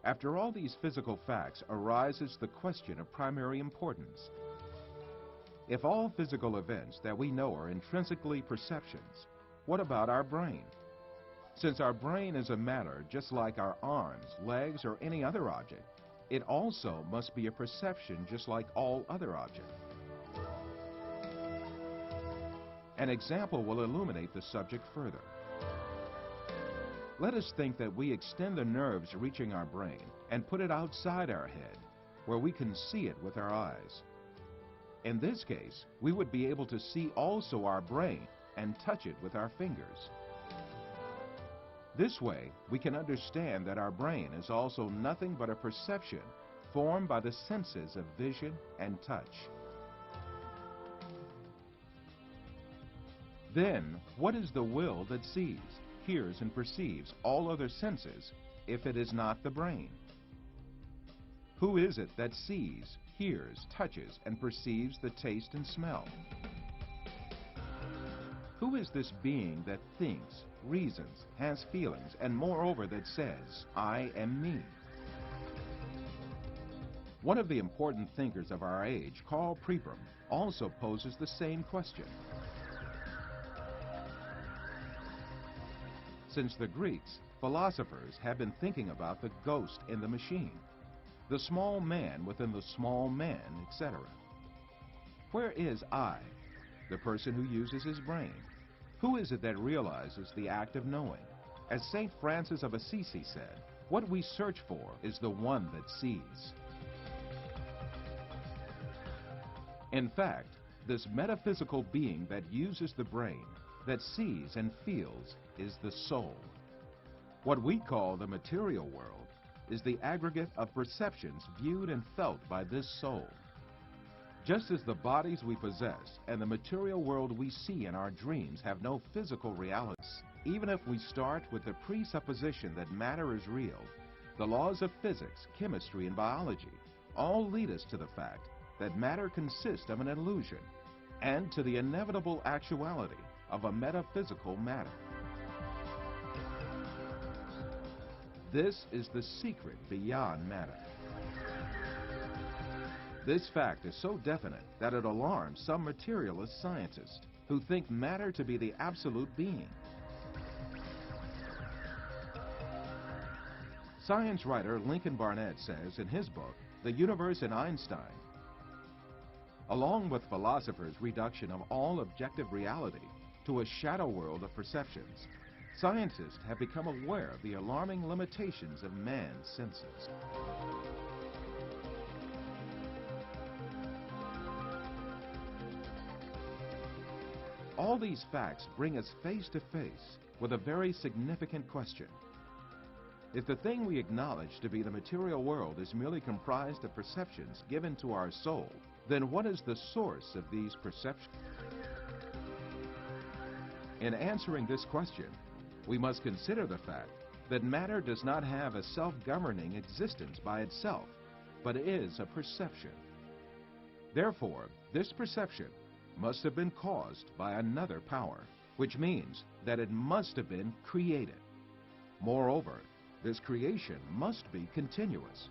After all these physical facts arises the question of primary importance. If all physical events that we know are intrinsically perceptions, what about our brain? Since our brain is a matter just like our arms, legs, or any other object, it also must be a perception just like all other objects. An example will illuminate the subject further. Let us think that we extend the nerves reaching our brain and put it outside our head, where we can see it with our eyes. In this case, we would be able to see also our brain and touch it with our fingers. This way, we can understand that our brain is also nothing but a perception formed by the senses of vision and touch. Then, what is the will that sees, hears, and perceives all other senses if it is not the brain? Who is it that sees, hears, touches, and perceives the taste and smell? Who is this being that thinks, reasons, has feelings, and moreover that says, I am me? One of the important thinkers of our age, Karl Popper, also poses the same question. Since the Greeks, philosophers have been thinking about the ghost in the machine, the small man within the small man, etc. Where is I, the person who uses his brain? Who is it that realizes the act of knowing? As St. Francis of Assisi said, what we search for is the one that sees. In fact, this metaphysical being that uses the brain, that sees and feels, is the soul. What we call the material world is the aggregate of perceptions viewed and felt by this soul. Just as the bodies we possess and the material world we see in our dreams have no physical realities, even if we start with the presupposition that matter is real, the laws of physics, chemistry, and biology all lead us to the fact that matter consists of an illusion and to the inevitable actuality of a metaphysical matter. This is the secret beyond matter. This fact is so definite that it alarms some materialist scientists who think matter to be the absolute being. Science writer Lincoln Barnett says in his book, The Universe in Einstein, along with philosophers' reduction of all objective reality to a shadow world of perceptions, scientists have become aware of the alarming limitations of man's senses. All these facts bring us face to face with a very significant question. If the thing we acknowledge to be the material world is merely comprised of perceptions given to our soul, then what is the source of these perceptions? In answering this question, we must consider the fact that matter does not have a self-governing existence by itself, but is a perception. Therefore, this perception must have been caused by another power, which means that it must have been created. Moreover, this creation must be continuous.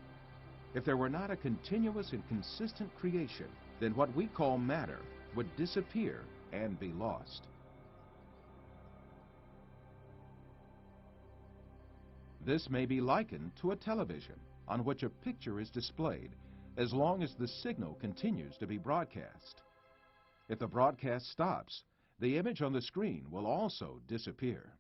If there were not a continuous and consistent creation, then what we call matter would disappear and be lost. This may be likened to a television on which a picture is displayed as long as the signal continues to be broadcast. If the broadcast stops, the image on the screen will also disappear.